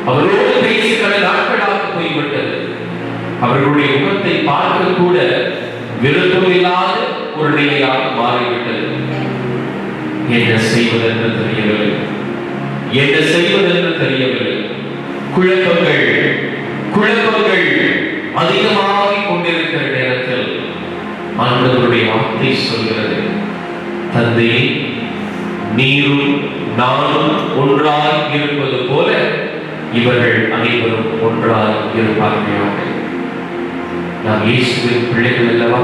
அவரோடு பேசி பல நாட்களாக போய்விட்டது. அவர்களுடைய முகத்தை பார்க்க கூட விருப்பமில்லாத ஒரு நிலையாக மாறிவிட்டது. என்ன செய்வதென்று தெரியவில்லை, என்ன செய்வதென்று தெரியவில்லை. குழப்பங்கள் அதிகமாகிக் கொண்டிருக்கிற நேரத்தில் ஆண்டவருடைய வார்த்தை சொல்கிறது, தந்தையே, நீரும் நானும் ஒன்றாய் இருப்பது போல இவர்கள் அனைவரும் ஒன்றாய் இருப்பார்களாக. நாம் இயேசுவின் பிள்ளைகள் அல்லவா?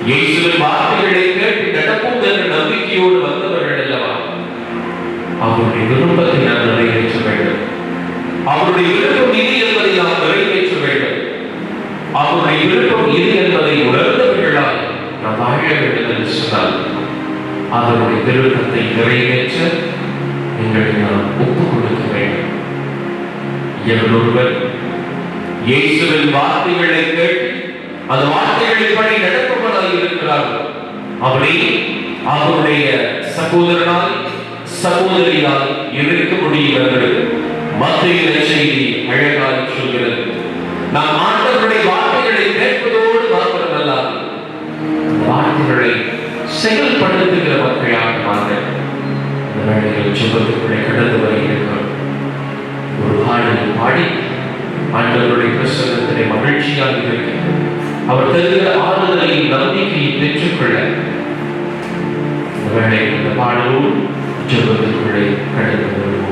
இயேசுவின் வார்த்தைகளை கேட்டு நடப்போம் என்ற நம்பிக்கையோடு வந்தவர்கள் அல்லவா? அவருடைய விருப்பத்தை நாம் நிறைவேற்ற வேண்டும். அவருடைய விருப்பம் இது என்பதை நாம் நிறைவேற்ற வேண்டும். அவருடைய விருப்பம் இது என்பதை உணர்ந்தவர்களால் நாம் வாழ வேண்டும் என்று சொன்னால் அவருடைய விருப்பத்தை நிறைவேற்ற எங்களை நாம் ஒப்புக் கொடுக்க வேண்டும். எவரொருவர் இயேசுவின் வார்த்தைகளை கேட்டு அந்த வார்த்தைகளின்படி நடப்பவராக இருக்கிறார்கள், அவரே அவருடைய சகோதரனால் சகோதரியால் இருக்க முடியும் என்று மத்தேயு நற்செய்தி அழகாக சொல்கிறது. நாம் ஆண்டவருடைய வார்த்தைகளை கேட்பதோடு மாத்திரமல்லாது வார்த்தைகளை செயல்படுத்துகிற மக்களாக மாற இந்த வேளையில் சுபத்துக்குள்ளே கடந்து வருகிறோம். ஒரு பாடல் பாடி ஆண்டவருடைய பிரசன்னத்திலே மகிழ்ச்சியாக இருக்க, அவர் தருகிற ஆறுதலையும் நம்பிக்கையை பெற்றுக்கொள்ள இந்த வேளையில் இந்த பாடலோடு சுபத்துக்குள்ளே கடந்து வருவோம்.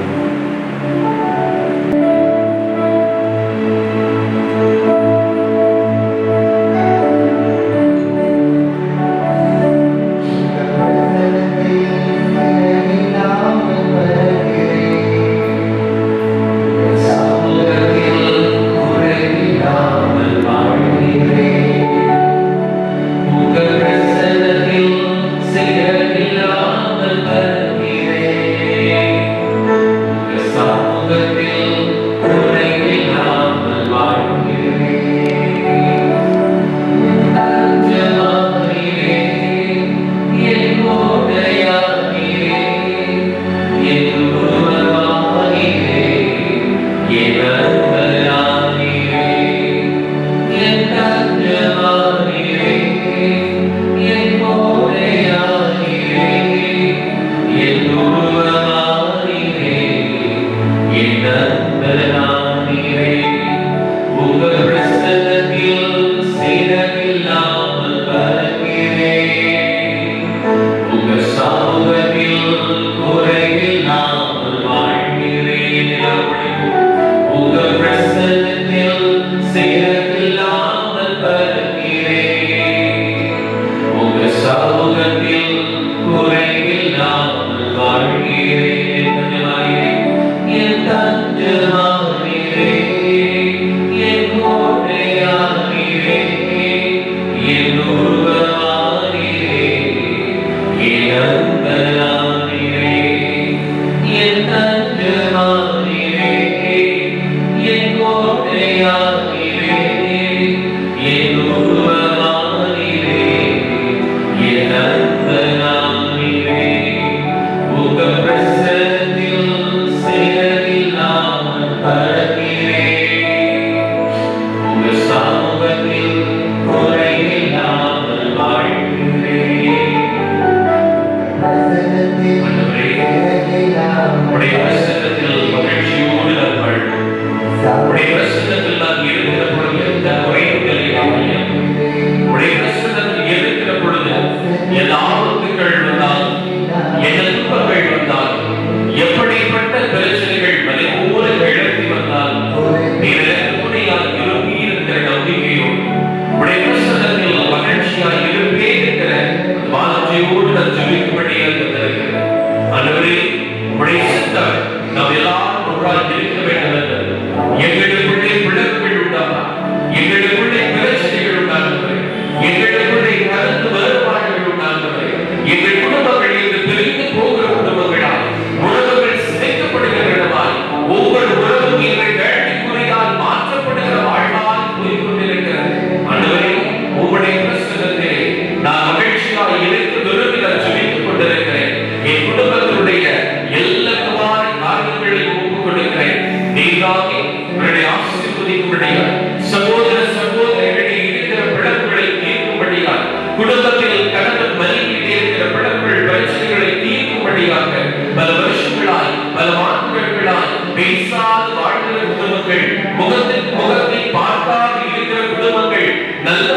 Say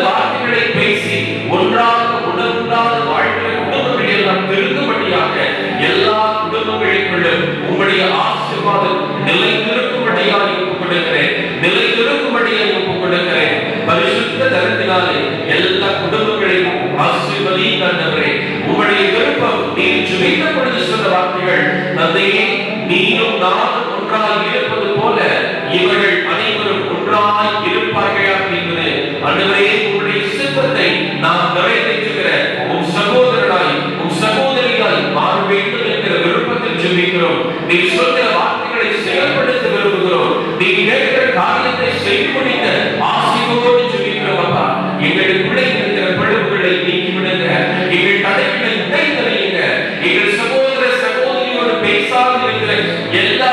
வார்த்தைகளை பேசி ஒன்றாக உணர்ந்தாத வாழ்க்கை குடும்பங்களை எல்லாம் திருந்தும்படியாக எல்லா குடும்பங்களுக்குள்ளும் உங்களுடைய ஆசீர்வாதம் நிலைத்திருக்கும்படியாக ஒப்புக் கொடுக்கிறேன். நிலைத்திருக்கும்படியாக ஒப்புக் கொடுக்கிறேன். பரிசுத்த தரத்தினாலே எல்லா குடும்பங்களையும் ஆசீர்வதி ஆண்டவரே. உங்களுடைய விருப்பம் நீர் ஜெபித்த பொழுது சொன்ன வார்த்தைகள், தந்தையே நீயும் நானும் ஒன்றாய் இருப்பது போல இவர்கள் அனைவரும் ஒன்றாய் இருப்பார்கள் அப்படிங்கிறது ஆண்டவரே. உங்களுடைய சித்தத்தை நாம் நிறைவேற்றுகிற உம் சகோதரனாய் உம் சகோதரியாய் மாற வேண்டும் என்கிற விருப்பத்தில் ஜெபிக்கிறோம். நீ சொல்கிற வார்த்தைகளை செயல்படுத்த விரும்புகிறோம். நீ கேட்கிற காரியத்தை செய்து முடித்த ஆசையோடு ஜெபிக்கிறோம். அப்பா, எங்களுக்குள்ளே இருக்கிற பிளவுகளை நீக்கிவிடுங்க. எங்கள் தடைகளை உடைத்தறியுங்க. எங்கள் சகோதர சகோதரியோடு பேசாது இருக்கிற எல்லா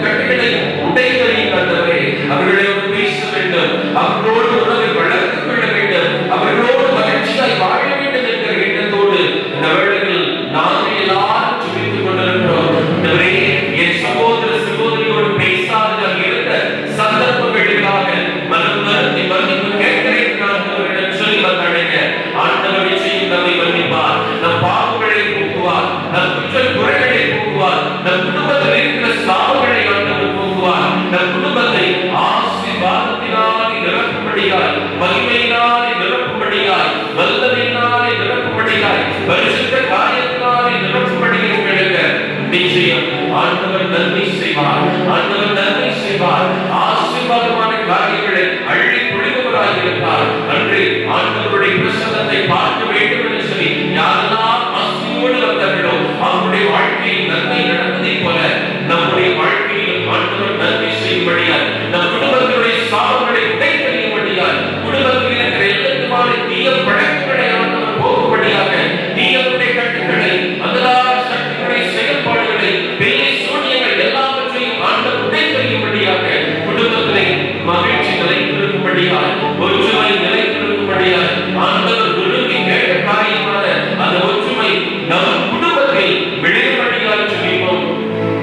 கட்டுகளையும் உடைத்தறியுங்க ஆண்டவரே. அவர்களோடு பேச வேண்டும், அவர்களோடு உறவை வளர்த்துக் கொள்ள வேண்டும், அவர்களோடு மகிழ்ச்சியாய் வாழ வேண்டும் என்கிற எண்ணத்தோடு இந்த வேளையில் நாங்கள் எல்லாரும் ஜெபித்துக் கொண்டிருக்கிறோம். என் சகோதர சகோதரியோடு பேசாத இருந்த சந்தர்ப்பங்களுக்காக மனம் வருந்தி மன்னிப்பு கேட்கிறேன் நான் அவர்களிடம் சொல்லி வந்தாங்க. ஆண்டவரை செய்யும் நம்மை மன்னிப்பார், நம் பாவங்களை போக்குவார், நம் குற்ற குறைகளை போக்குவார், நம் குடும்பத்தில் இருக்கிற சாவுகளை ஆண்டவர் போக்குவார், நம் குடும்பத்தை ஆசீர்வாதத்தினாலே நிரப்பும்படியாய், மகிமையினாலே நிரப்பும்படியாய், வல்லமையினாலே நிரப்பும்படியாய், பரிசுத்த காரியத்தினாலே நிரப்பும்படியாய் நிச்சயம் ஆண்டவர் நன்மை செய்வார். ஆண்டவர் நன்மை செய்வார். ஆசீர்வாதமான காரியங்களை அள்ளி பொழிபவராய் இருப்பார். அன்று ஆண்டவருடைய பிரசன்னத்தை பார்க்க வேண்டும் என்று சொல்லி யாரெல்லாம் ஆசையோடு வந்தார்களோ அவருடைய வாழ்க்கையில் நன்மை நடந்ததை போல நம்முடைய வாழ்க்கையிலும் ஆண்டவர் நன்மை செய்யும்படியால், நம் குடும்பத்தினுடைய சாபங்களை உடைத்தறியும்படியால், குடும்பத்தில் இருக்கிற எல்லாத்துமான தீய பழக்கங்களை ஆண்டவர் போகும்படியாக, தீயனுடைய கட்டுகளை, அந்தராக சக்திகளுடைய செயல்பாடுகளை, பெரிய சூழ்நிலைகள் எல்லாவற்றையும் ஆண்டவர் உடைத்தறியும்படியாக, குடும்பத்திலே மகிழ்ச்சி நிலைத்திருக்கும்படியால், ஒற்றுமை நிலைத்திருக்கும்படியால், ஆண்டவர் விரும்பி கேட்ட காரியமான அந்த ஒற்றுமை நம் குடும்பத்தில் விளையும்படியால் ஜெபிப்போம்.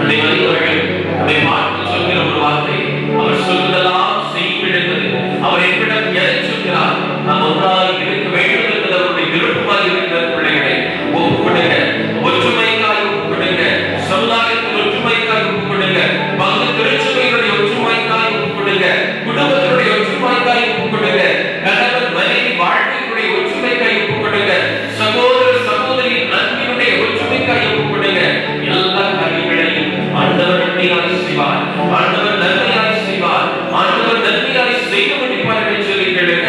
அதை மனிதர்கள் அதை பார்த்து சொல்கிற ஒரு வார்த்தை, அவர் சொல்வதெல்லாம் செய்விடுகிறது. அவர் என்னிடம் எதை சொல்கிறார், நாம் ஒன்றாக இருக்க வேண்டும் என்பது அவருடைய விருப்பமாக இருக்கிற பிள்ளைகளை ஒப்புக்கொடுங்க. ஒற்றுமைக்காய் ஒப்புக்கொடுங்க. சமுதாயத்தில் ஒற்றுமைக்காய் ஒப்புக்கொடுங்க. பங்கு திருச்சபைகளுடைய ஒற்றுமைக்காய் ஒப்புக்கொடுங்க. குடும்பத்தினுடைய ஒற்றுமைக்காய் ஒப்புக்கொடுங்க. கணவன் மனைவி வாழ்க்கையுடைய ஒற்றுமைக்காய் ஒப்புக்கொடுங்க. சகோதர சகோதரியின் அன்பினுடைய ஒற்றுமைக்காய் ஒப்புக்கொடுங்க. எல்லா காரியங்களையும் ஆண்டவர் நன்மையாய் செய்வார். ஆண்டவர் நன்மையாய் செய்வார். ஆண்டவர் நன்மையாய் செய்து முடிப்பார் என்று சொல்லி கேளுங்க.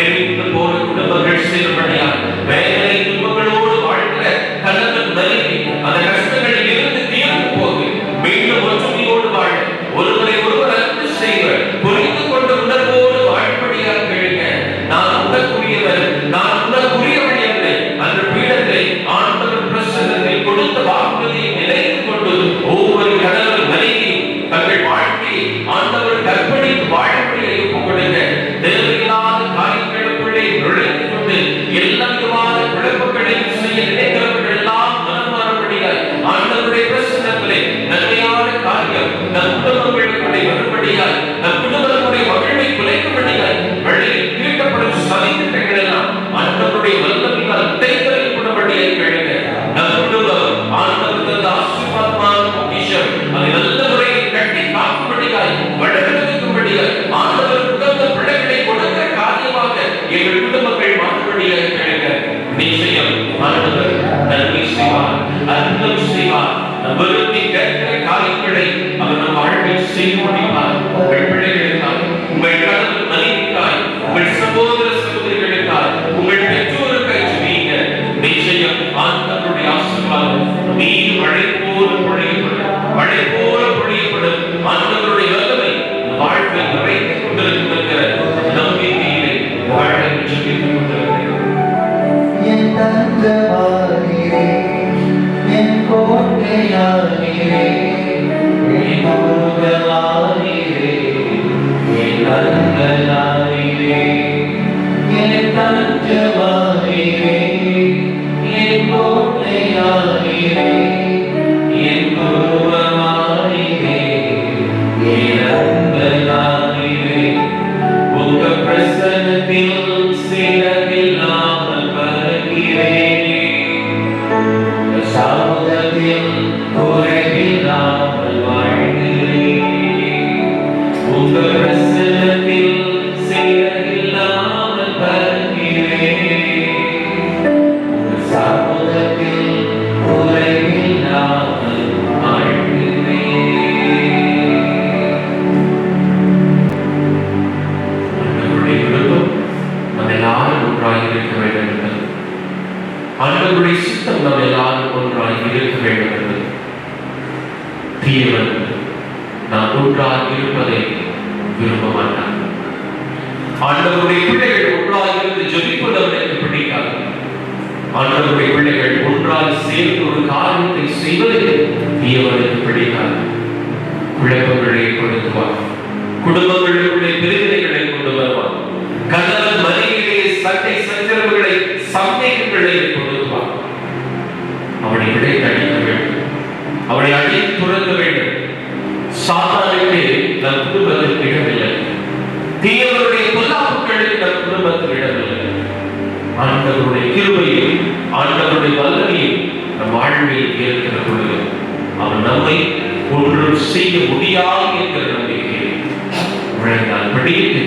எரிந்து போன குடும்பங்கள் சேர்படியார், வேதனை துன்பங்களோடு வாழ்கிற கணவன் மனைவி அந்த கஷ்டங்களில் இருந்து தீர்ந்து போகு மீண்டும் ஒற்றுமையோடு வாழ, ஒருவரை ஒருவர் அன்பு செய்வர், புரிந்து கொண்ட உணர்வோடு வாழ்படியாக கேளுங்க. நான் உணர்வுரியவர், நான் உணர்வுரியவன் என்று அந்த பீடத்தை ஆண்டவர் பிரசன்னத்தில் கொடுத்த வாக்குறுதியை நினைத்துக் கொண்டு ஒவ்வொரு கணவன் மனைவியும் தங்கள் வாழ்க்கையை ஆண்டவர் கற்பனைக்கு வாழப்படியை ஒப்புக்கொடுங்க. தேவையில்லாத காரியங்களுக்குள்ளே நுழைந்து கொண்டு எல்லா விதமான குழப்பங்களையும் செய்ய நினைக்கிறவர்கள் எல்லாம் மனம் மாறும்படியாய் ஆண்டவருடைய பிரசன்னத்திலே நன்மையான காரியம் நம் குடும்பங்களுக்குள்ளே வரும்படியாய், நம் குடும்பத்துடைய மகிழ்வை குலைக்கும்படியாய், வழியில் தீட்டப்படும் சதித்திட்டங்கள் எல்லாம் ஆண்டவருடைய வல்லமையால் உடைத்தறியப்படும்படியாய் கேளுங்க. நம் குடும்பம் ஆண்டவர் தந்த ஆசீர்வாதமான பொக்கிஷம், அதை நல்ல முறையில் கட்டி காக்கும்படியாய், வளர்க்கும்படியாய், ஆண்டவர் உகந்த பிள்ளைகளை கொடுக்கிற காரியமாக எங்கள் குடும்பங்கள் மாறும்படியாய் கேளுங்க. நிச்சயம் ஆண்டவர் நன்மை செய்வார், அற்புதம் செய்வார். விரும்பி கேட்கிற காரியங்களை அவர் நம் வாழ்வில் செய்து முடிப்பார். உங்கள் பிள்ளைகளுக்காய், உங்கள் கணவன் மனைவிக்காய், உங்கள் சகோதர சகோதரிகளுக்காய், உங்கள் பெற்றோருக்காய் ஜெபிங்க. நிச்சயம் ஆண்டவருடைய ஆசீர்வாதம் நீர் மழை போல பொழியப்படும், மழை போல பொழியப்படும். ஆண்டவருடைய வல்லமை வாழ்வில் நிறைந்து கொண்டிருக்கும் என்கிற நம்பிக்கையிலே வாழ ஜெபித்துக் கொண்டிருக்கிறேன். என் தஞ்சமானீரே, என் கோட்டையானீரே, என் முருகனானீரே, என் அரணானீரே, என் தஞ்சமானீரே, என் கோட்டையானீரே, என் முருகனானீரே, என் அரணானீரே. உங்க பிரசன்னத்தில் ஆண்டவருடைய சித்தம் நாம் எல்லாரும் ஒன்றாய் இருக்க வேண்டும் என்று தீயவன் நாம் ஒன்றாய் இருப்பதை விரும்ப மாட்டான். ஆண்டவருடைய பிள்ளைகள் ஒன்றாய் இருந்து ஜெபிப்பது அவனுக்கு பிடிக்காது. ஆண்டவருடைய பிள்ளைகள் ஒன்றாய் சேர்ந்து ஒரு காரியத்தை செய்வது தீயவனுக்கு பிடிக்காது. குழப்பங்களை ஏற்படுத்துவார், குடும்பங்களுக்குள்ளே பிரிவினைகளை கொண்டு வருவார், கணவன் மனைவியிலே சண்டை சச்சரவுகளை சந்தேகங்களை ஏற்படுத்துவார். அவனை விடைத்து அடிக்க வேண்டும், அவனை அடித்து துறக்க வேண்டும். சாத்தானுக்கு நம் குடும்பத்தில் இடமில்லை, தீயவருடைய பொல்லாப்புகளுக்கு நம் குடும்பத்தில் இடமில்லை. ஆண்டவருடைய கிருபையும் ஆண்டவருடைய வல்லமையும் நம் வாழ்வில் இருக்கிற பொழுது அவன் நம்மை ஒன்றும் செய்ய முடியாது என்கிற நம்பிக்கை உழைந்தால் படித்து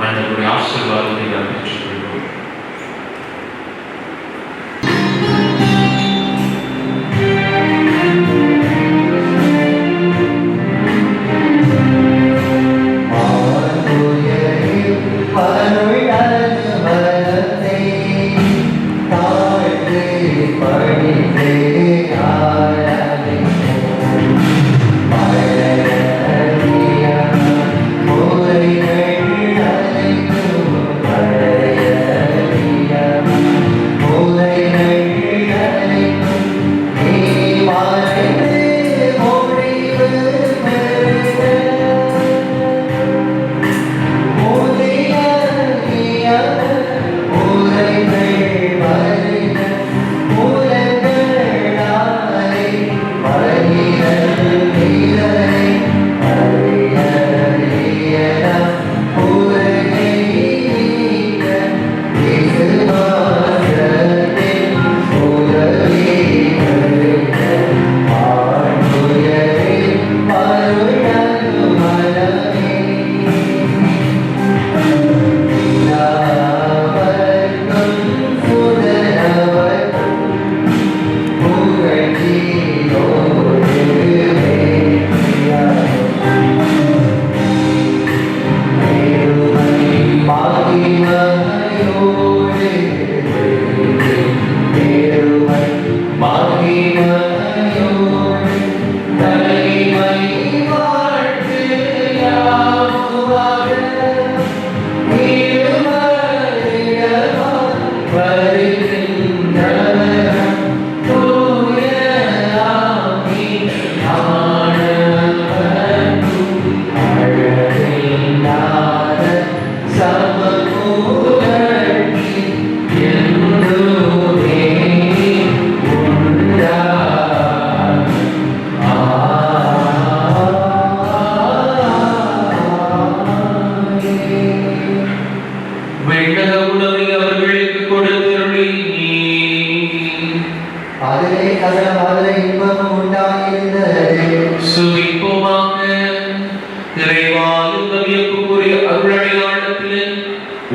ஆண்டவருடைய ஆசீர்வாதத்தை நாம் பெற்றுக்கொள்வோம்.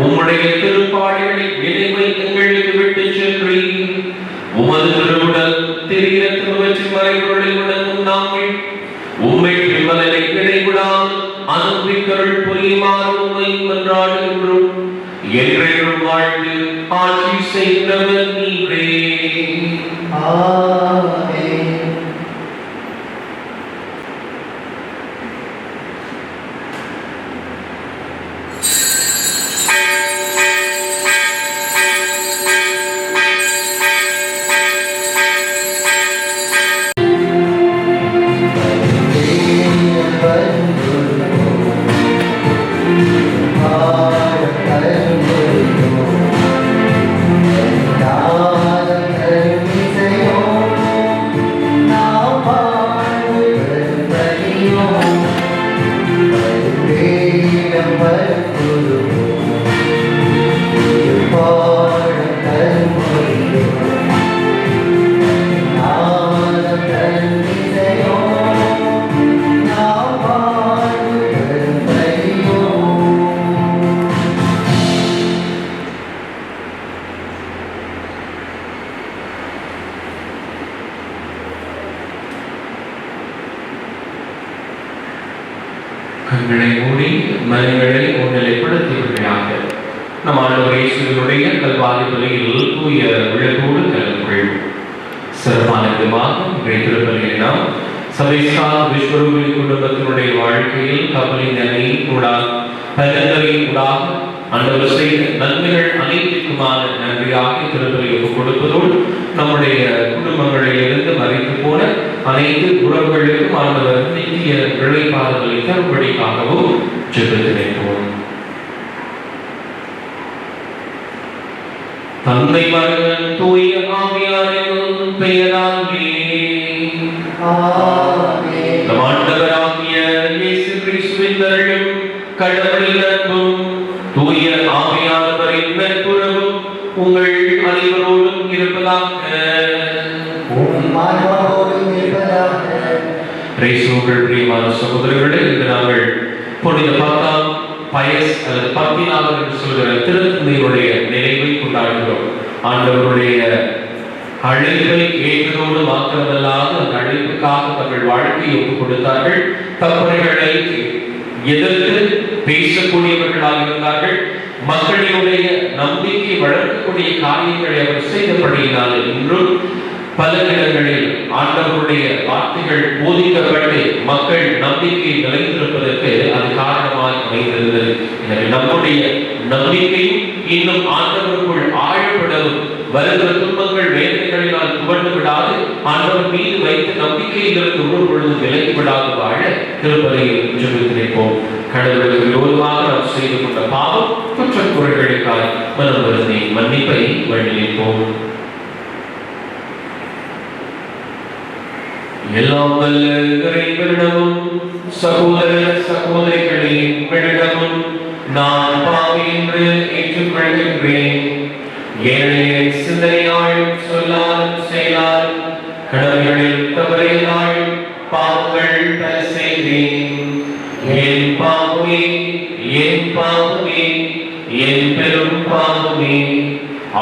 உம்முடைய திருப்பாடுகளை நினைவை எங்களுக்கு விட்டு சென்றி உமது திருவுடல் தெரிய திருவற்றின் மறைபொருளை உணர்ந்தும் நாங்கள் உம்மை விமலனை இடைவிடாமல் அனுப்பிக்கருள் புரியுமாறு உம்மை மன்றாடுகின்றோம். என்றென்றும் வாழ்ந்து ஆட்சி செய்கிறவர் நீரே. ஆமென். கண்களை மூடி மனங்களை ஒன்றிலைப்படுத்துவதாக நம் ஆண்டவர் இயேசுவினுடைய கல்வாரி பலியில் தூய விளக்கோடு கலந்து சிறப்பான விதமாக திருப்பலியை நாம் சபைசா விஸ்வரூபி குடும்பத்தினுடைய வாழ்க்கையில் கப்பலின் எண்ணெய் கூடாக பலன்களின் கூடாக ஆண்டவர் செய்த நன்மைகள் அனைத்திற்குமான நன்றியாக திருப்பலியை கொடுப்பதோடு நம்முடைய குடும்பங்களில் இருந்து மறைத்து போன அனைத்து உறவுகளுக்கும் ஆண்டவர் நித்திய இழைப்பாறுதலை தரும்படியாகவும் ஜெபிக்கிறோம். தந்தை மகன் தூய ஆவியாரின் பெயராலே ஆமென். நம் ஆண்டவராகிய இயேசு கிறிஸ்துவின் அருளும் கடவுளின் அன்பும் தூய ஆவியானவரின் நட்புறவும் உங்கள் அனைவரோடும் இருப்பதாக. உம் ஆன்மாவோடும் இருப்பதாக. கிறிஸ்துவுக்குள் பிரியமான சகோதரர்களே, இன்று நாங்கள் புனித பத்தாம் பயஸ் அல்லது பத்தினாவது என்று சொல்கிற திருத்தந்தையுடைய நினைவை கொண்டாடுகிறோம். ஆண்டவருடைய அழைப்பை ஏற்றதோடு மாத்திரமல்லாது அந்த அழைப்புக்காக தங்கள் வாழ்க்கையை ஒப்புக் கொடுத்தார்கள். தவறுகளை எதிர்த்து பேசக்கூடியவர்களாக இருந்தார்கள். மக்களினுடைய நம்பிக்கை வளர்க்கக்கூடிய காரியங்களை அவர் செய்தபடியினால் இன்றும் பல இடங்களில் ஆண்டவருடைய வார்த்தைகள் போதிக்கப்பட்டு மக்கள் நம்பிக்கை நிலைத்திருப்பதற்கு அது காரணமாக அமைந்திருந்தது. எனவே நம்முடைய நம்பிக்கையும் இன்னும் ஆண்டவருக்குள் ஆழப்படவும் வருகிற துன்பங்கள் வேதனைகளினால் துவண்டு விடாது ஆண்டவர் மீது வைத்து நம்பிக்கையிலிருந்து ஒரு பொழுது விலகி விடாது வாழ திருப்பலியில் ஜெபித்து நிற்போம். கடவுளுக்கு விரோதமாக நாம் செய்து கொண்ட பாவம் குற்றக்குறைகளுக்காய் மனம் வருந்தி மன்னிப்பை வேண்டி நிற்போம். எல்லாம் வல்ல இறைவனிடமும் சகோதர சகோதரிகளின் உங்களிடமும் நான் பாவி என்று ஏற்றுக்கொள்கின்றேன். ஏழைய சிந்தனையாலும் சொல்லாலும் செயலாலும் கடமைகளில் தவறினாலும் பாவங்கள் பல செய்தேன். என் பாவமே, என் பாவமே, என் பெரும் பாவமே.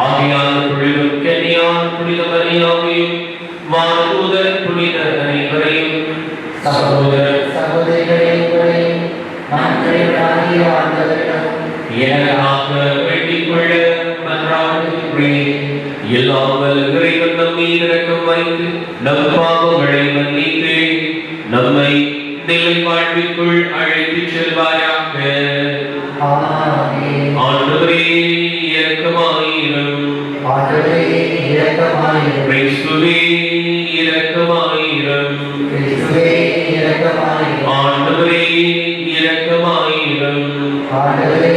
ஆவியான புனிதம் கன்னியான புனித மரியாதையும் மாதூதர் புனித அனைவரையும் சகோதர சகோதரிகளே, உங்களையும் நான் இறைவனாகிய ஆண்டவரிடம் எனக்காக வேண்டிக் கொள்ள மன்றாடுகின்றேன். எல்லாம் வல்ல இறைவன் நம் மீது இரக்கம் வைத்து நம் பாவங்களை மன்னித்து நம்மை நிலை வாழ்விற்குள் அழைத்துச் செல்வாராக. ஆமென். ஆண்டவரே இரக்கமாயிரும். ஆண்டவரே இரக்கமாயிரும். கிறிஸ்துவே இரக்கமாயிரும். கிறிஸ்துவே இரக்கமாயிரும். ஆண்டவரே இரக்கமாயிரும். ஆண்டவரே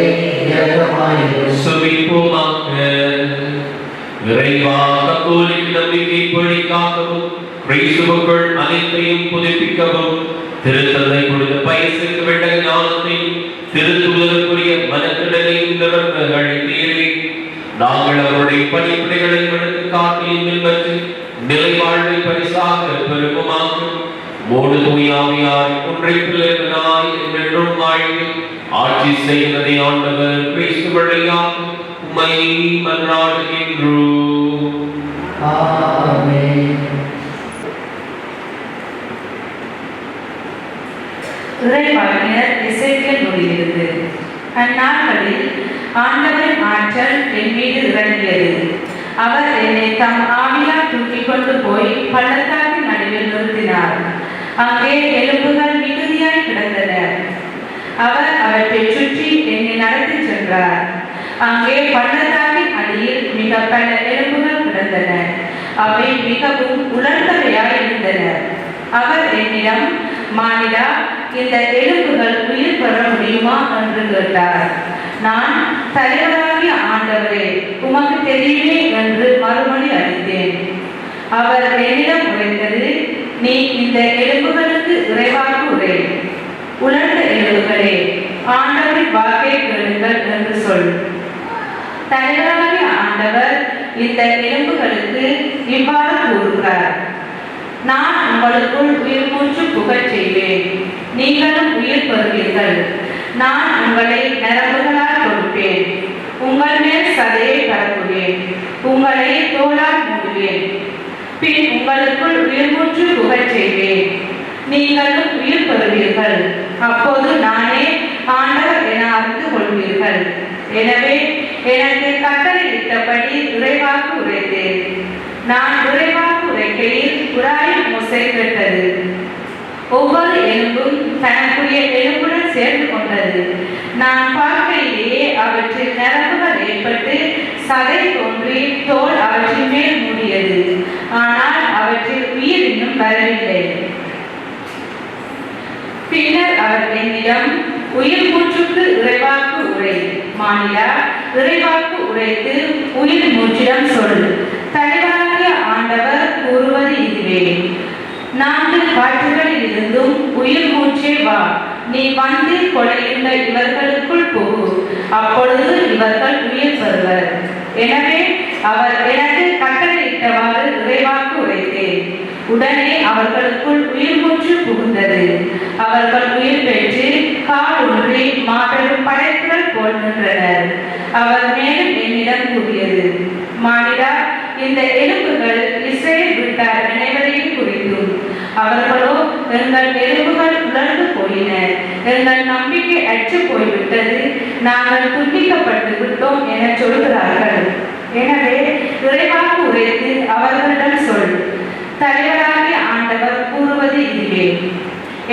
இரக்கமாயிரும். சுபிப்போமாக. இறைவா, கத்தோலிக்க நம்பிக்கை பொழிக்காகவும் கிறிஸ்துவுக்குள் அனைத்தையும் புதுப்பிக்கவும் திருத்தந்தை கொடுத்த பயசுக்கு விட்ட ஞானத்தையும் திருத்துவதற்குரிய மனத்திடலையும் தொடர்ந்து அழைத்தீரே. நாங்கள் அவருடைய பணிப்புரைகளை எடுத்து காட்டியும் பின்பற்றி நிலை வாழ்வை பரிசாக பெருமமாக்கும் மோடு தூயாவியார் ஒன்றைப்பிள்ளாய் என்றும் வாழ்வி ஆட்சி செய்வதை ஆண்டவர் கிறிஸ்து வழியாக உம்மை மன்றாடுகின்றோம். ஆமென். இறைவாக்கினர் எசேக்கியேல் நூலிலிருந்து. அந்நாட்களில் ஆண்டவரின் ஆற்றல் என் மீது இறங்கியது. அவர் என்னை தம் ஆவியால் தூக்கிக் கொண்டு போய் பள்ளத்தாக்கின் நடுவில் நிறுத்தினார். அங்கே எலும்புகள் மிகுதியாய் கிடந்தன. அவர் அவற்றை சுற்றி என்னை நடத்தி சென்றார். அங்கே பள்ளத்தாக்கின் அடியில் மிக பல எலும்புகள் கிடந்தன. அவை மிகவும் உலர்ந்தவையாய் இருந்தன. அவர் என்னிடம், மானிடா, இந்த எலும்புகள் உயிர் பெற முடியுமா என்று கேட்டார். நான், தலைவராகிய ஆண்டவரே, உமக்கு தெரியுமே என்று மறுமொழி அளித்தேன். அவர் என்னிடம் உரைத்தது, நீ இந்த எலும்புகளுக்கு இறைவாக்கு உரை. உலர்ந்த எலும்புகளே, ஆண்டவரின் வாக்கை கேளுங்கள் என்று சொல். தலைவராகிய ஆண்டவர் இந்த எலும்புகளுக்கு இவ்வாறு கூறுகிறார், நான் உங்களுக்குள் உயிர் மூச்சு புகச் செய்வேன். நீங்களும் உயிர் பெறுவீர்கள். நான் உங்களை நரம்புகளால் கொடுப்பேன். உங்கள் மேல் சதையை பரப்புவேன். உங்களை தோளால் மூடுவேன். பின் உங்களுக்குள் உயிர் மூச்சு புகச் செய்வேன். நீங்களும் உயிர் பெறுவீர்கள். அப்போது நானே ஆண்டவர் என அறிந்து கொள்வீர்கள். எனவே எனக்கு கட்டளையிட்டபடி இறைவாக்கு உரைத்தேன். நான் விரைவாக உரைக்கையில் உராயும் ஓசை கேட்டது. ஒவ்வொரு எலும்பும் தனக்குரிய எலும்புடன் சேர்ந்து கொண்டது. நான் பார்க்கையிலேயே அவற்றில் நரம்புகள் ஏற்பட்டு சதை தோன்றி தோல் அவற்றின் மேல் மூடியது. ஆனால் அவற்றில் உயிர் இன்னும் வரவில்லை. பின்னர் அவர் என்னிடம், உயிர் மூச்சுக்கு இறைவாக்கு உரை, மானிடா, இறைவாக்கு உரைத்து உயிர் மூச்சிடம் சொல். தலைவராகிய ஆண்டவர் கூறுவது இதுவே: 4 காற்றுகளில் இருந்தும் உயிர் மூச்சே வா, நீ வந்து கொலையுண்ட இவர்களுக்குள் புகு, அப்பொழுது இவர்கள் உயிர் பெறுவர். எனவே அவர் எனக்கு கட்டளையிட்டவாறு இறைவாக்கு உரைத்தேன். உடனே அவர்களுக்குள் உயிர் மூச்சு புகுந்தது. அவர்கள் உயிர் பெற்று கால் ஊன்றி மாபெரும் படைப்புகள் போல் நின்றனர். அவர் மேலும் என்னிடம் கூறியது: மானிடா, இந்த எலும்புகள் இஸ்ரேல் வீட்டார் அனைவரையும் குறித்தும். அவர்களோ, எங்கள் எலும்புகள் உலர்ந்து போயின, எங்கள் நம்பிக்கை அற்று போய்விட்டது, நாங்கள் துண்டிக்கப்பட்டு விட்டோம் என சொல்கிறார்கள். எனவே இறைவாக்கு உரைத்து அவர்களிடம் சொல். தலைவராகிய ஆண்டவர் கூறுவது இதுவே: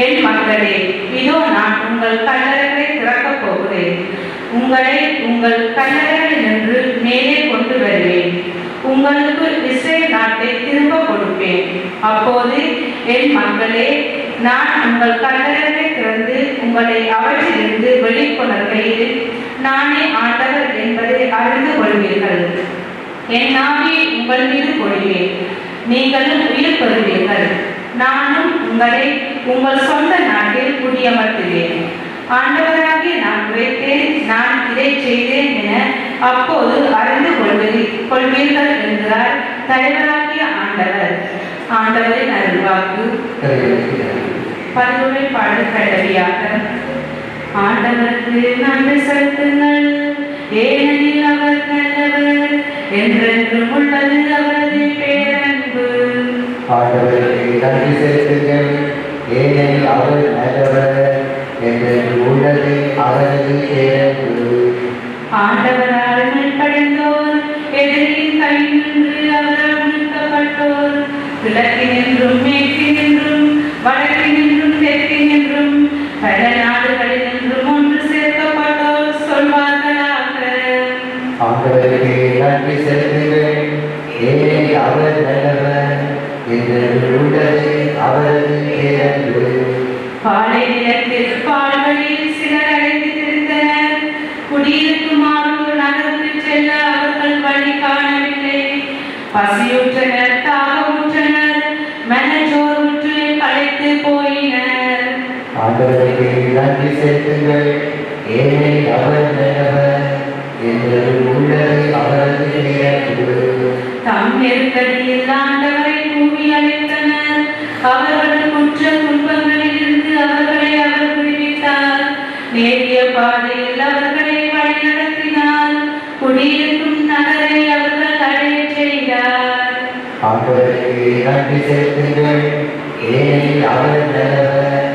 என் மக்களே, இதோ நான் உங்கள் கல்லறைகளை திறக்கப் போகிறேன். உங்களை உங்கள் கல்லறைகளில் நின்று மேலே கொண்டு வருவேன். உங்களுக்கு இஸ்ரேல் நாட்டை திரும்ப கொடுப்பேன். அப்போது என் மக்களே, நான் உங்கள் கல்லறைகளை திறந்து உங்களை அவற்றிலிருந்து வெளிக்கொணர்கையில் நானே ஆண்டவர் என்பதை அறிந்து கொள்வீர்கள். என் ஆவியை உங்கள் மீது பொழிவேன், நீங்களும் உயிர் பெறுவீர்கள். நானும் உங்களை உங்கள் சொந்த நாட்டில் குடியமர்த்துவேன். ஆண்டவராகிய நான் உரைத்தேன், நான் இதை செய்தேன் என அப்போது அறிந்து கொள்வீர்கள் என்கிறார் தலைவராகிய ஆண்டவர். ஆண்டவரின் அருள்வாக்கு. பல்லுரை பாடல் கடவியாக. ஆண்டவருக்கு நன்றி செலுத்துங்கள், ஏனெனில் அவர் நல்லவர், என்றென்றும் உள்ளது அவரது பேரன்பு. ஆண்டவருக்கு நன்றி செலுத்துங்கள், ஏனெனில் அவர் நல்லவர், என்றென்று உள்ளது அவரது பேரன்பு. ஆண்டவரால் மீட்படைந்தோர், எதிரியின் கை நின்று அவரால் மீட்கப்பட்டோர், கிழக்கினின்றும் மேற்கினின்றும் வடக்கினின்றும் தெற்கினின்றும் பல நாடுகளினின்றும் ஒன்று சேர்க்கப்பட்டோர் சொல்வார்களாக. ஆண்டவருக்கு நன்றி செலுத்துங்கள், ஏனெனில் அவர் நல்லவர், என்றென்று உள்ளது அவரது பேரன்பு. பாலை நிலத்தில் பால்களில் சிலர் அடைந்து திரிந்தனர். குடியிருக்குமாறு நகருக்கு செல்ல அவர்கள் வழி காணவில்லை. பசியுற்றனர், தாகமுற்றனர், மனச்சோர்வுற்று களைத்து போயினர். ஆண்டவருக்கு நன்றி செலுத்துங்கள், ஏனெனில் அவர் நல்லவர், என்றென்று உள்ளது அவரது பேரன்பு. தம் நெருக்கடியில் ஆண்டவரை கூவி அழைத்தனர். அவர்கள் குற்ற துன்பங்களில் இருந்து அவர்களை அவர் விடுவித்தார். நேரிய பாதையில் அவர்களை வழிநடத்தினார். குடியிருக்கும் நகரை அவர்கள் அடையச் செய்தார். ஆண்டவருக்கு நன்றி செலுத்துங்கள், ஏனெனில் அவர் நல்லவர்,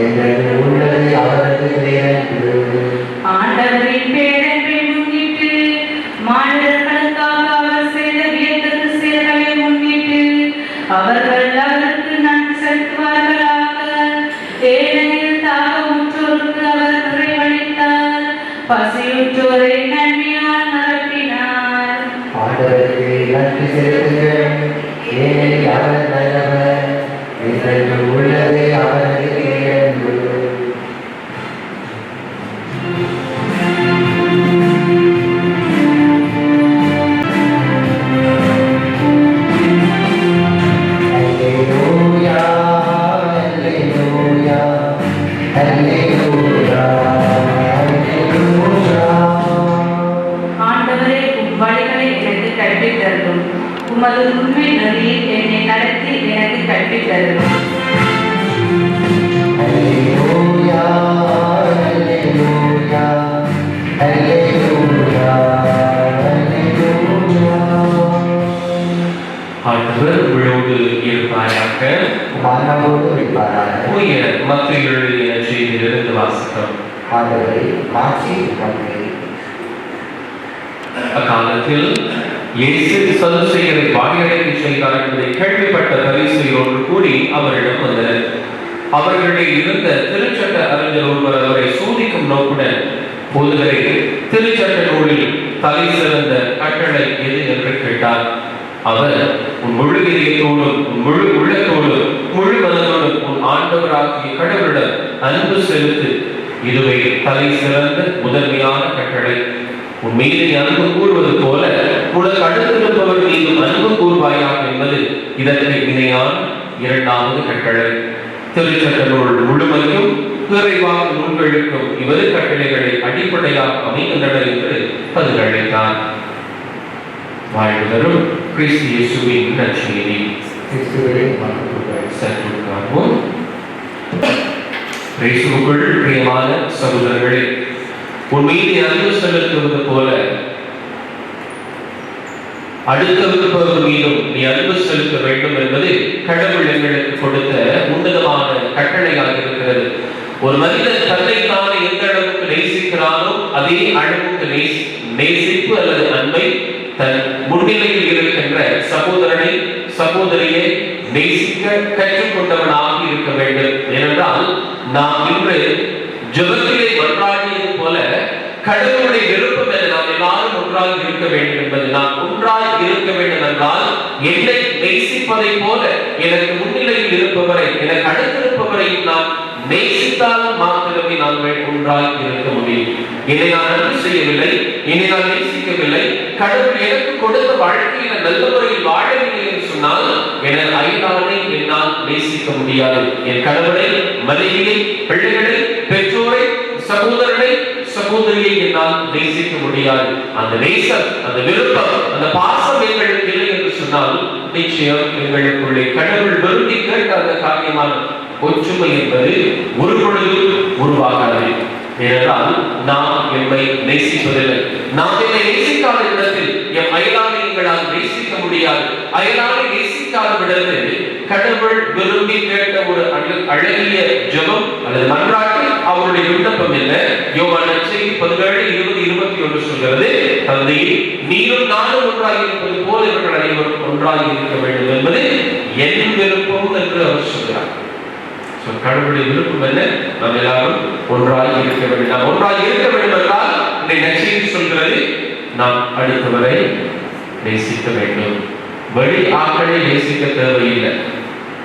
என்றென்று உள்ளது அவரது பேரன்பு. ஆண்டவரின் பேரன்பை முன்னிட்டு, மாநிலங்களுக்காக அவர் செய்த வியத்தகு செயல்களை முன்னிட்டு அவர்கள் அவருக்கு நன்றி செலுத்துவார்களாக. ஏனெனில் தாகமுற்றோருக்கு அவர் நிறைவளித்தார், பசியுற்றோரை நன்மையால் நிரப்பினார். ஆண்டவருக்கு நன்றி செலுத்துங்கள், ஏனெனில் அவர் நல்லவர், என்றென்று உள்ளது அவரது பேரன்பு. Alleluia, alleluia, alleluia, alleluia. ஆண்டவரே, உம் வழிகளை எனக்கு கற்பித்தருளும். உமது உண்மை நெறியில் என்னை நடத்தி எனக்கு கற்பித்தருளும். Alleluia, alleluia, alleluia, alleluia. ஆண்டவர் உங்களோடு இருப்பாராக. மனமோடு இருப்பாராக. தூய மத்திய எழுதிய செய்தியிலிருந்து வாசகம். ஆண்டவரை மாற்றி உமக்கு. அக்காலத்தில் இயேசு சதுசேயரை வாயடைக்க செய்தார் என்பதை கேள்விப்பட்ட பரிசேயர் ஒன்று கூடி அவரிடம் வந்தனர். அவர்களிடையே இருந்த திருச்சட்ட அறிஞர் ஒருவர் அவரை சோதிக்கும் நோக்குடன், போதகரே, திருச்சட்ட நூலில் தலை சிறந்த கட்டளை எது என்று கேட்டார். அவர், உன் முழு இதயத்தோடும் உன் முழு உள்ளத்தோடும் முழு மனதோடும் உன் ஆண்டவராகிய கடவுளிடம் அன்பு செலுத்து, இதுவே தலை சிறந்த முதன்மையான கட்டளை. உன் மீது அன்பு கூறுவது போல உனக்கு அடுத்திருப்பவர் மீது அன்பு கூறுவாயாக என்பது இதற்கு இணையான இரண்டாவது கட்டளை. திருச்சட்ட நூல் முழுமையும் நிறைவாக நூல்களுக்கும் இவரு கட்டளைகளை அடிப்படையாக அமைகின்றன என்று பதிலளித்தார். வாழ்வரும் கிறிஸ்து இயேசுவின் நற்செய்தி. இயேசுவுக்குள் பிரியமான சகோதரர்களே, உன் மீது அன்பு செலுத்துவது போல அடுத்தவர்கள் மீதும் நீ அன்பு செலுத்த வேண்டும் என்பது கடவுள் எங்களுக்கு கொடுத்த உன்னதமான கட்டளையாக இருக்கிறது. ஒரு மனிதன் தன்னைத்தானே எந்த அளவுக்கு நேசிக்கிறானோ அதே அளவுக்கு நேசிப்பு அல்லது அன்பை தன் முன்னிலையில் இருக்கின்ற சகோதரனை சகோதரியை நேசிக்க கற்றுக்கொண்டவனாக இருக்க வேண்டும். ஏனென்றால் நாம் இன்று ஜெபத்திலே மன்றாடியது போல கடவுளுடைய விருப்பம் என நாம் எல்லாரும் ஒன்றாக இருக்க வேண்டும் என்பது. நாம் ஒன்றாக இருக்க வேண்டும் என்றால் என்னை நேசிப்பதை போல எனக்கு முன்னிலையில் இருப்பவரை எனக்கு அடுத்திருப்பவரை நாம் நேசித்தால் மாத்திரமே நாங்கள் ஒன்றாக இருக்க முடியும். என்னை நான் அன்பு செய்யவில்லை, என்னை நான் நேசிக்கவில்லை, கடவுள் எனக்கு கொடுத்த வாழ்க்கையில நல்ல முறையில் வாழவில்லை என்று சொன்னால் எனது அயலானை என்னால் நேசிக்க முடியாது. என் கணவனை, மனைவியை, பிள்ளைகளை, பெற்றோரை, சகோதரனை, சகோதரியை என்னால் நேசிக்க முடியாது. அந்த நேசம், அந்த விருப்பம், அந்த பாசம் எங்களுக்கு இல்லை என்று சொன்னால் நிச்சயம் எங்களுக்குள்ளே கடவுள் விரும்பி கேட்ட அந்த காரியமான ஒற்றுமை என்பது ஒரு பொழுது உருவாகாது. ஏனென்றால் நாம் என்னை நேசிப்பதில்லை. நாம் என்னை நேசிக்காத இடத்தில் என் அயலானை எங்களால் நேசிக்க முடியாது. அயலானை நேசிக்காத இடத்தில் கடவுள் விரும்பி கேட்ட ஒரு அழகிய ஜெபம் அல்லது மன்றாட்டு அவருடைய விண்ணப்பம் என்ன? யோவான் நற்செய்தி 17:20-21 சொல்கிறது, தந்தையே, நீரும் நானும் ஒன்றாக இருப்பது போல இவர்கள் அனைவரும் ஒன்றாக இருக்க வேண்டும் என்பது என் விருப்பம் என்று அவர் சொல்கிறார். கடவுளுடைய விருப்பம் என்ன? நாம் எல்லாரும் ஒன்றாக இருக்க வேண்டும். நாம் ஒன்றாக இருக்க வேண்டும் என்றால் இந்த நற்செய்தி சொல்கிறது, நாம் அடுத்தவரை நேசிக்க வேண்டும். வெளி ஆட்களை நேசிக்க தேவையில்லை.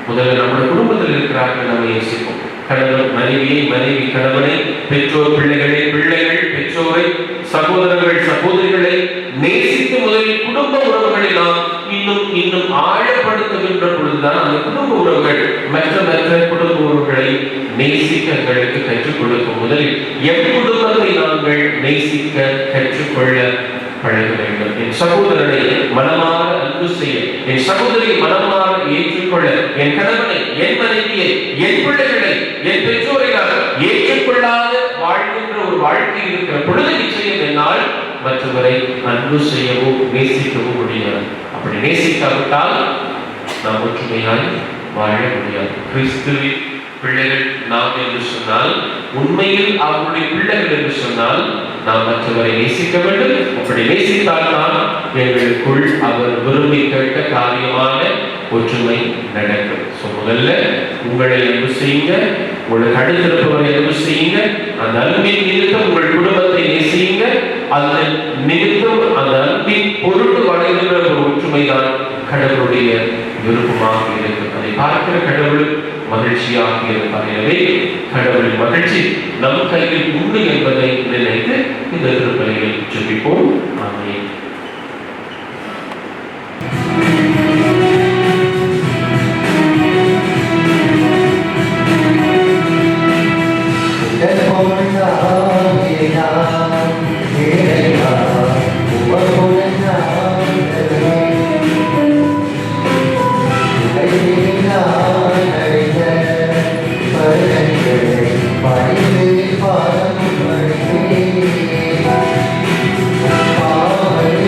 முதல்ல நம்முடைய குடும்பத்தில் இருக்கிறார்கள் நம்ம நேசிப்போம். கணவன் மனைவியை, மனைவி கணவனை, பெற்றோர் பிள்ளைகளை, பிள்ளைகள் பெற்றோரை, சகோதரர்கள் சகோதரிகளை நேசித்து முதலில் குடும்ப உறவுகளை நாம் இன்னும் ஆழப்படுத்துகின்ற பொழுதுதான் அந்த குடும்ப உறவுகள் மற்ற குடும்ப உறவுகளை நேசிக்க எங்களுக்கு கற்றுக் கொடுக்கும். முதலில் என் குடும்பத்தை நாங்கள் நேசிக்க கற்றுக்கொள்ள பழக வேண்டும். என் சகோதரனை மனமாற அன்பு செய்ய, என் சகோதரியை மனமாற ஏற்றுக்கொள்ள, என் கணவனை, என் மனைவியை, என் பிள்ளைகளை, என் பெற்றோரை ஏற்றுக்கொள்ளாத வாழ்கின்ற ஒரு வாழ்க்கை இருக்கிற பொழுது நிச்சயம் என்னால் மற்றவரை அன்பு செய்யவோ நேசிக்கவோ முடியாது. அப்படி நேசிக்காவிட்டால் நாம் ஒற்றுமையாய் வாழ முடியாது. கிறிஸ்துவின் பிள்ளைகள் நாம் என்று சொன்னால், உண்மையில் அவருடைய பிள்ளைகள் என்று சொன்னால் நாம் மற்றவரை நேசிக்க வேண்டும். அப்படி நேசித்தால்தான் எங்களுக்குள் அவர் விரும்பி கேட்ட காரியமான ஒற்றுமை நடக்கும். முதல்ல உங்களை அன்பு செய்யுங்க, உங்களுக்கு அடுத்திருப்பவரை அன்பு செய்யுங்க. அந்த அன்பின் நிமித்தம் உங்கள் குடும்பத்தை நேசியுங்க. அந்த நிமித்தம் அந்த அன்பின் பொருட்டு வளைகின்ற ஒரு ஒற்றுமை தான் கடவுளுடைய விருப்பமாக இருக்கும். அதை பார்க்கிற கடவுள் மகிழ்ச்சியாக இருப்பார். எனவே கடவுளின் மகிழ்ச்சி நம் கையில் உண்டு என்பதை நினைத்து இந்த திருப்பலியில் ஜெபிப்போம். ஆமென். Bye.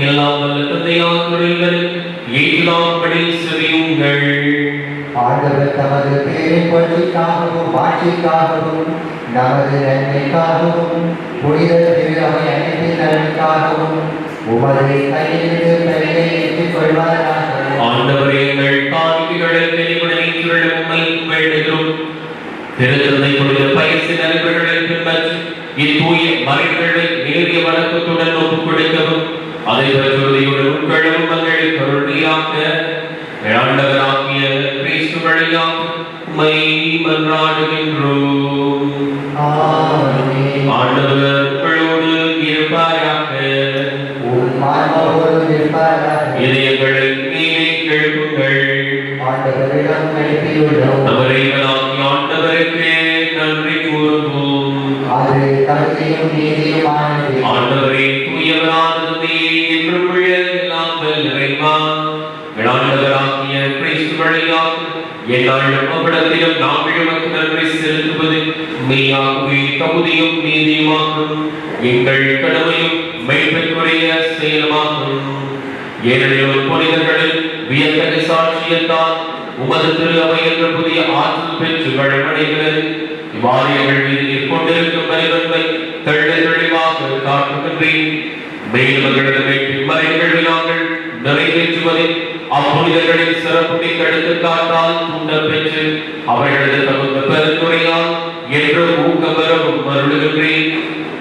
எல்லாம் வல்ல தந்தையாகிய இறைவனுக்கு ஏற்றாம்படி செவியுங்கள். ஆண்டவர் தமது பேரின் புகழ்ச்சிக்காகவும் மாட்சிக்காகவும் நமது நன்மைக்காகவும் புனித திரு அவை அனைத்தின் நன்மைக்காகவும் உமது கையிலிருந்து பெயரை ஏற்றுக் கொள்வாராக. ஆண்டவரே, எங்கள் காணிக்கைகளை தெளிவுடன் உம்மை வேண்டுகிறோம். திருத்தந்தை புனித பயிற்சி நடைமுறைகளை பின்பற்றி இத்தூய மறைகளை நேரிய வழக்கத்துடன் ஒப்புக் கொடுக்கவும் அதை பிரச்சோதையுடன் உட்கொள்ளவும் மங்களை கருணையாக்க ஆண்டவராகிய கிறிஸ்து வழியாக உம்மை மன்றாடுகின்றோம். ஆமென். ஆண்டவர் உங்களோடு இருப்பாராக. உம் ஆன்மாவோடும் இருப்பாராக. இதயங்களை மேலே எழுப்புங்கள். ஆண்டவரிடம் எழுப்பியுள்ளோம். அவரைகளாகிய ஆண்டவருக்கு நன்றி கூறுவோம். அது தகுதியும் நீதியுமானது. ஆண்டவரே, தூயவரானதே என்றும் எல்லாம் நிறைவா ஆண்டவராகிய கிறிஸ்து வழியாக என்னாலும் அவ்விடத்திலும் நாங்கள் உமக்கு நன்றி செலுத்துவது மெய்யாகவே தகுதியும் நீதியுமாகும், எங்கள் கடமையும் மெய்ப்பெற்றுடைய செயலுமாகும். ஏனெனில் புனிதர்களில் வியத்தகு சாட்சியத்தால் உமது திரு அவை என்ற புதிய ஆற்றல் பெற்று வழிபடுகிறது. இவ்வாறு எங்கள் மீது கொண்டிருக்கும் மனிதர்களை தெளிவாக காட்டுகின்றேன். மேலும் எங்களது வேட்பின் மறைகள் நாங்கள் நிறைவேற்றுவதில் அப்புனிதர்களின் சிறப்புரை கடுத்து காட்டால் தூண்டல் பெற்று அவர்களது தகுந்த பெருந்துரையால் என்று ஊக்கம் பெறவும் அருளுகின்றேன்.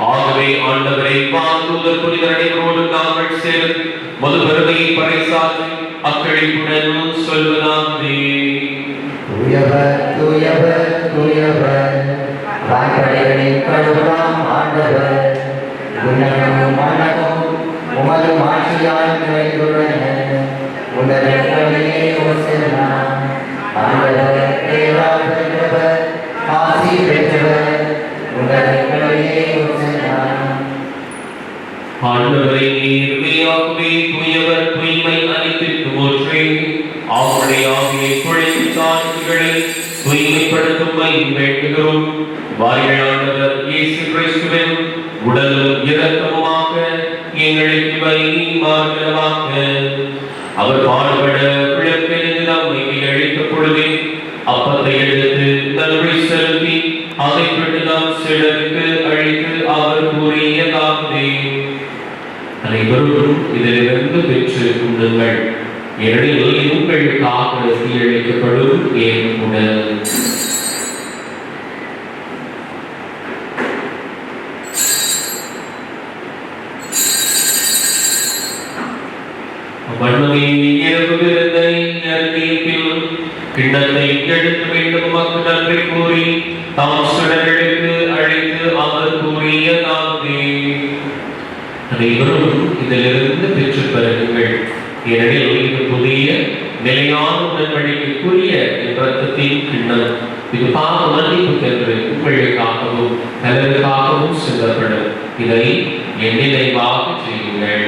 ஆகவே ஆண்டவரை வாழ்ந்தூதர் புனிதர்களோடு நாங்கள் சேர்ந்து மது பெருமையை பறைசாற்றி அக்களிப்புடன் சொல்வதாகவே. தூயவர் தூயவர் தூயவர் வான்படைகளின் கடவுளாம் ஆண்டவர், விண்ணகமும் மண்ணகமும் உமது மாட்சியால் நிறைந்துள்ளன. உன்னதங்களிலே ஓசன்னா. ஆண்டவர் பேரால் பெற்றவர், ஆசி பெற்றவர், உன்னதங்களிலே ஓசன்னா. ஆண்டவரை நீர்மையாகவே தூயவர், தூய்மை அனைத்திற்கு ஒன்றே. அவருடைய ஆகிய குழைவு சாட்சிகளை தூய்மைப்படுத்தும் வேண்டுகிறோம். வாருங்கள், ஆண்டவர் இயேசு கிறிஸ்துவின் உடலும் இரத்தமுமாக எங்களுக்கு இவை மார்க்கமாக. அவர் பாடுபட விளக்கெழுந்து நம்மை அழைத்த பொழுதே அப்பத்தை எடுத்து நன்றி செலுத்தி அதை விட்டு நாம் சிலருக்கு அழித்து அவர் கூறியதாகவே. அனைவரும் இதிலிருந்து பெற்று உண்ணுங்கள், ஏனெனில் இது உங்களுக்காக தீயழிக்கப்படும் என் உடல். வண்ணமே இரவு விருந்தை அறிவிப்பில் கிண்ணத்தை எடுத்து வேண்டும் மக்கள் நன்றி கூறி தாம் சுடர்களுக்கு அழைத்து அவர் கூறியதாகவே. அனைவரும் இதிலிருந்து பெற்று பெறுங்கள், ஏனெனில் இது புதிய நிலையான உடன்படிக்கைக்குரிய இரத்தத்தின் கிண்ணம். இது பாவ மன்னிப்புக்கென்று உங்களுக்காகவும் பலருக்காகவும் சிந்தப்படும். இதை என் நினைவாக செய்யுங்கள்.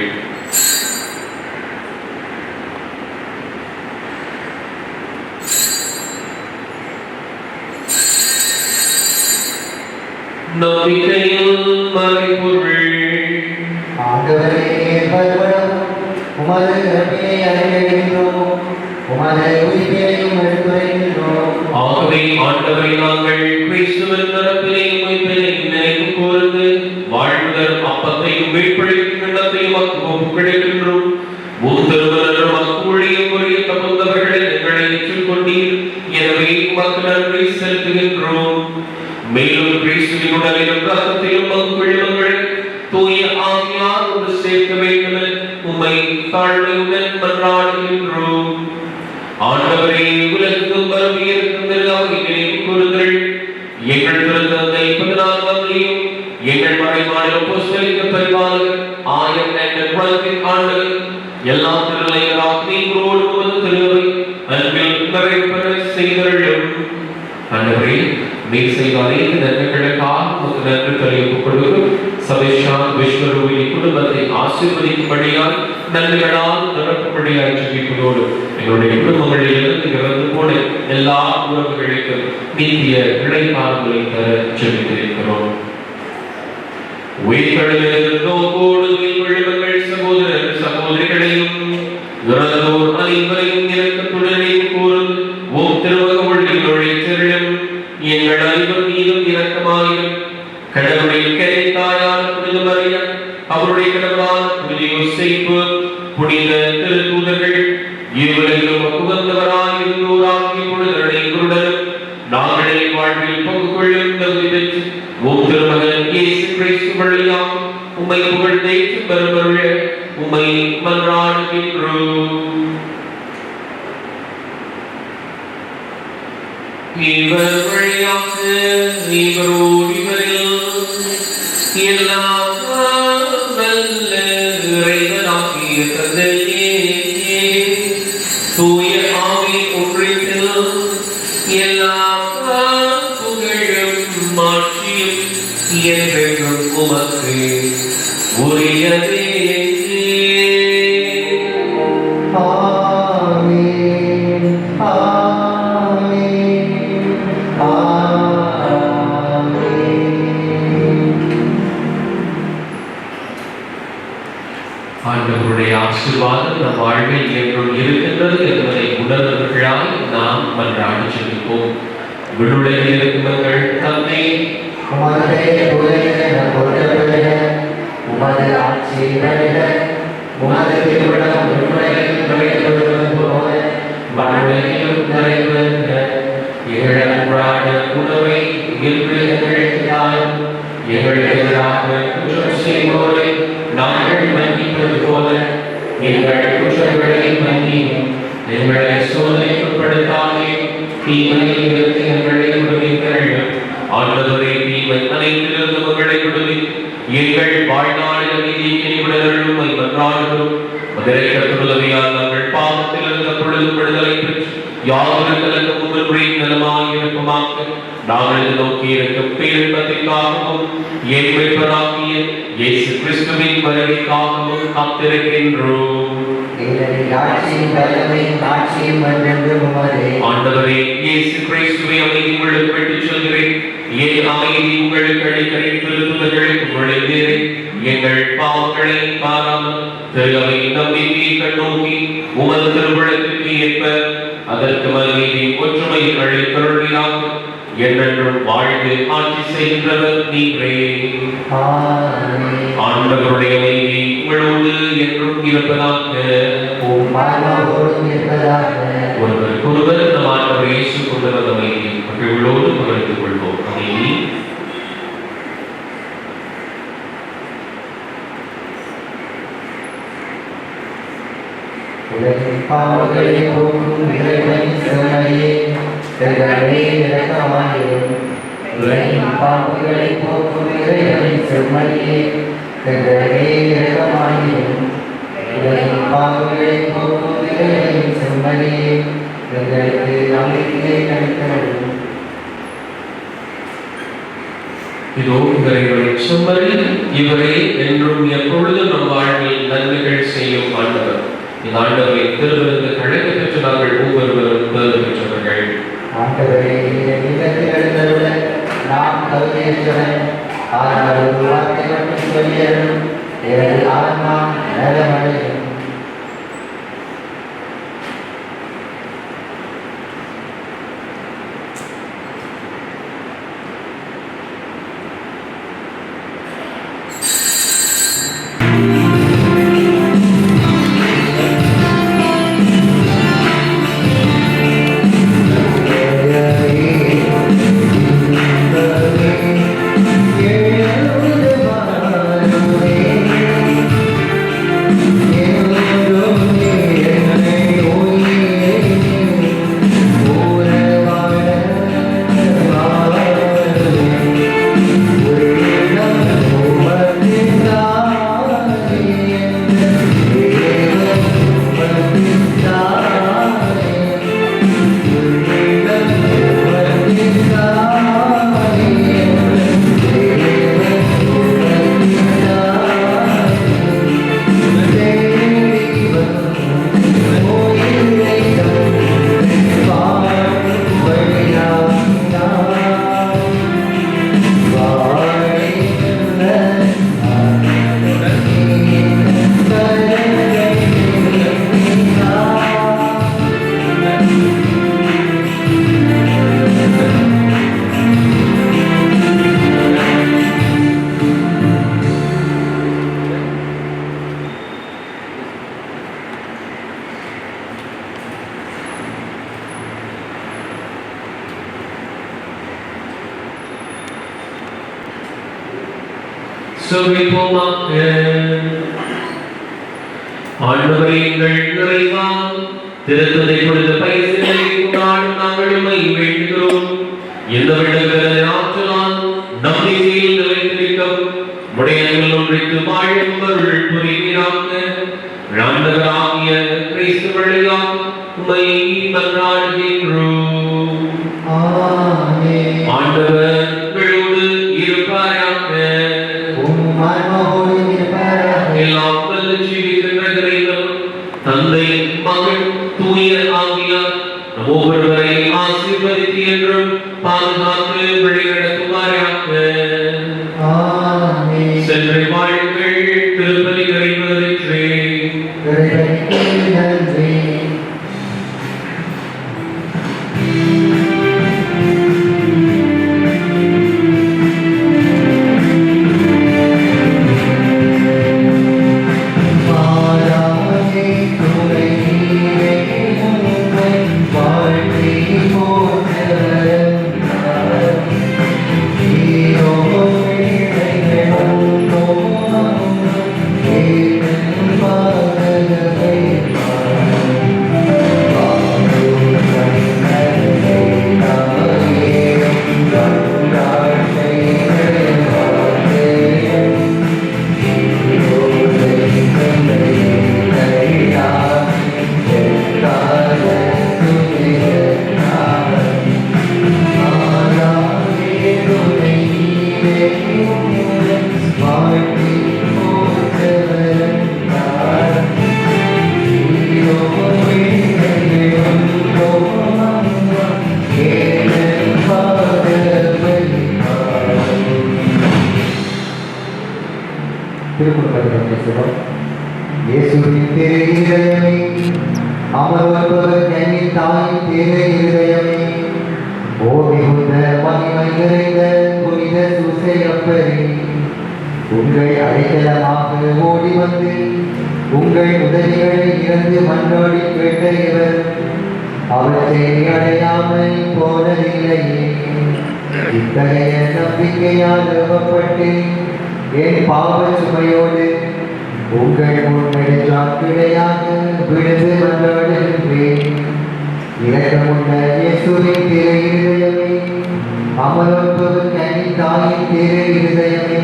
நம்பிக்கையில் மறைபொருள். ஆண்டவரே வருவதும் உமது இறப்பினை அறிவிக்கின்றோம், உமது உயிர்ப்பையும் எடுத்துரைக்கின்றோம். ஆகவே ஆண்டவரை நாங்கள் கிறிஸ்துவின் இறப்பினையும் உயிர்ப்பினையும் நினைவு கூர்ந்து வாழ்வுதல் அப்பத்தையும் மீட்பளிக்கும் கிண்ணத்தையும் ஒப்புக்கொடுக்கின்றோம். மூத்தருவரும் அக்கூழியும் புரிய தகுந்தவர்களை எங்களை ஏற்றுக்கொண்டீர், எனவே உமக்கு நன்றி செலுத்துகின்றோம். மேலும் கிறிஸ்துவின் உடலிலும் இரத்தத்திலும் பங்குள்ளவர்கள் தூய ஆவியார் ஒன்று சேர்க்க வேண்டும் உம்மை தாழ்மையுடன் மன்றாடுகின்றோம். ஆண்டவரே, உலகெங்கும் பரவி இருக்கும் அவை நினைவு கூறுங்கள். எங்கள் திருத்தந்தை 14ஆம் எங்கள் மறைமாநில அப்போஸ்தலிக பரிபாலகர் ஆயர் என்ற குலத்தின் ஆண்டவர் எல்லா திருநிலைகளாக நீங்களோடு உமது திருவை அன்பில் நிறைவேற செய்தருளும். ஆண்டவரே, நீர் செய்த அனைத்து நன்மைகளுக்காக உமக்கு நன்றி தெரிவித்துக் கொள்கிறோம். சபைஷான் விஸ்வரூபிணி குடும்பத்தை ஆசீர்வதிக்கும்படியால் நன்மைகளால் நிரப்பும்படியாய் ஜெபிப்பதோடு எங்களுடைய குடும்பங்களில் இருந்து இறந்து போன எல்லா உறவுகளுக்கும் நீதிய இடைக்காலங்களை தர ஜெபித்திருக்கிறோம். உயிர்த்தெழுந்தோடு சகோதரர் சகோதரிகளையும் இறந்தோர் அனைவரையும் இரக்கத்துடனே கூறும் ஓம் திருவகமொழியில் நுழைத்திருளும் எங்கள் அனைவர் மீதும் இரக்கமாயிரும். கடவுளுடைய கரைத்தாயான புனித மரியம், அவருடைய கடவுளான புனித யோசேப்பு, புனித திருத்தூதர்கள் இருவரையும் உகந்தவராயிருந்தோராகிய புனிதர் அனைவருடனும் நாங்களே வாழ்வில் பங்கு கொள்ளும் தகுதி பெற்று ஓம் திருமகன் இயேசு கிறிஸ்து வழியாக உம்மை புகழ்ந்தேற்று பெருமருள உம்மை மன்றாடுகின்றோம். இவர் வழியாக இவரோடு இவரில் எல்லாம் வல்ல இறைவனாகிய தந்தையே, தூய ஆவி ஒன்றித்தில் எல்லா புகழும் மாட்சியும் என்றென்றும் உமக்கு உரியதே. ஆமென். ஆமென். ஆமென். ஆண்டவருடைய ஆசீர்வாதம் நம் வாழ்வில் என்றும் இருக்கின்றது என்பதை உணர்ந்தவர்களாய் நாம் மன்றாடி செல்வோம். விடுதலையில் இருக்கும் எங்கள் தந்தை, உமது தூதர் போற்றப்படுக, உமது ஆட்சி வருக, உமது திருவுளம் விண்ணுலகில் நிறைவேறுவது போல மண்ணுலகிலும் நிறைவேறுக. எங்கள் அன்றாட உணவை இன்று எங்களுக்கு தாரும். எங்களுக்கு எதிராக குற்றம் செய்வோரை நாங்கள் மன்னிப்பது போல எங்கள் குற்றங்களை மன்னியும். எங்களை சோதனைக்குட்படுத்தாதே, தீமையிலிருந்து எங்களை விடுவித்தருளும். ஆண்டவரே, தீமை அனைத்திலிருந்து மக்களை விடுவி எங்கள் வாழ்நாளில் நீதிக்கு நிபுணர்களும் மன்றாடுகிறோம். உதவியால் நாங்கள் பாவத்தில் இருந்த பொழுது விடுதலை பெற்று யாவர்களுக்கு உங்களுடைய நலமாக இருக்குமாக்க நாங்கள் நோக்கி இருக்கும் பேரின்பத்திற்காகவும் என் மீட்பராகிய இயேசு கிறிஸ்துவின் வருகைக்காகவும் காத்திருக்கின்றோம். ஆண்டவரே, இயேசு கிறிஸ்துவை அமைதி உங்களுக்கு விட்டுச் செல்கிறேன். என் அமைதி உங்களுக்கு அளிக்கிறேன். திருத்துதர்களுக்கு உழைந்தேன். எங்கள் பாவங்களை பாராமல் திருவை நம்பிக்கையை கண்ணோக்கி உமது திருவிழத்திற்கு ஏற்ப அதற்கு மகிழ்ச்சி ஒற்றுமை அளித்தருள்வீராக. என்றென்றும் வாழ்ந்து ஆட்சி செய்கின்றவர் நீரே. ஆண்டவருடைய அமைதி உங்களோடு என்றும் இருப்பதாக. ஒருவருக்கொருவர் நம் ஆண்டவர் இயேசு கொண்டு வந்த அமைதி மகிழ்வோடு பகிர்ந்து கொள்வோம். அமைதி. உலகின் பாவங்களை போக்கும் இறைவனின் செம்மறியே, எங்களை இரக்கமாயிரும். உலகின் பாவங்களை போக்கும் இறைவனின் செம்மறியே, எங்களை இரக்கமாயிரும். உலகின் பாவங்களை போக்கும் இறைவனின் செம்மறியே, எங்களுக்கு அமைதியை அளித்தருளும். இதோ இறைவனின் செம்மறி, இவரே என்றும் எப்பொழுதும் நம் வாழ்வில் நன்மைகள் செய்யும் ஆண்டவர். இந்த ஆண்டவரின் திருவிருந்து அழைக்க பெற்று நாங்கள் ஒவ்வொருவரும் பெரு பெற்றவர்கள். ஆண்டவரே, இந்த இல்லத்தில் எழுந்தருள நாம் தகுதியற்றவன். ஆனால் ஒரு வார்த்தை மட்டும் சொல்லியருளும், எனது ஆன்மா நலமடையும். Yeah. சொல்லிப்போமாக. ஆண்டவரே எங்கள் இறைவா, திருத்தந்தை கொடுத்த பயிற்சிகளை கொண்டாடும் நாங்கள் உம்மை வேண்டுகிறோம். எந்த விடங்கள ஆற்றலால் நம்பிக்கையில் நிலைத்திருக்கும் உடையங்கள் ஒன்றைக்கு வாழும் அருள் புரிவீராக. ஆண்டவராகிய கிறிஸ்து வழியாக உம்மை மன்றாடுகின்றோம். ஆமென். ஆண்டவர் உங்களோடு இருப்பாராக. உம் ஆன்மாவோடும் இருப்பாராக. எல்லாம் வல்ல ஜீவிக்கின்ற இறைவன், தந்தை, மகன், தூய ஆவியார் நம் ஒவ்வொருவரையும் ஆசீர்வதித்து என்றும் பாதுகாத்து வழிநடத்துவாராக. ஆமென். சென்று வாழுங்கள். திருப்பலி நிறைவேறிற்றே. இறைவனுக்கு நன்றி. மாறாதே துணை நீரே, உம்மை வாழ்த்தி போற்றவரும் நீரோ இறைவனும் ஏற்றும் பாதகத்தை இயேசுவின் திரு இருதயமே, அமர்வற்பவர் எண்ணின் தாயின் திரு இருதயமே, ஓ மிகுந்த மகிமை நிறைந்த புனித சூசையப்பரே, உங்கள் அடைக்கலமாக ஓடி வந்து உங்கள் உதவிகளை இறந்து மன்றாடி கேட்ட இவர் அவற்றை அடையாமல் போனதில்லையே. இத்தகைய நம்பிக்கையால் நிறுவப்பட்டு என் பாவ சுமையோடு உங்கள் முன்னெடுத்தாக்கிடையாக விழுந்து மன்றாடுகின்றேன். இரக்கமுள்ள இயேசுவின் திரு இருதயமே, அமர்வற்பது கன்னி தாயின் திரு இருதயமே,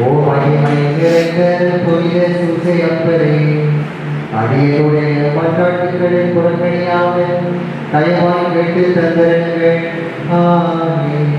ஓ மகிமை நிறைந்த புனித சூசையப்பரே, அடியனுடைய மன்றாட்டுகளை புறக்கணியாமல் தயவாய் கேட்டு தந்தருங்கள். ஆமென்.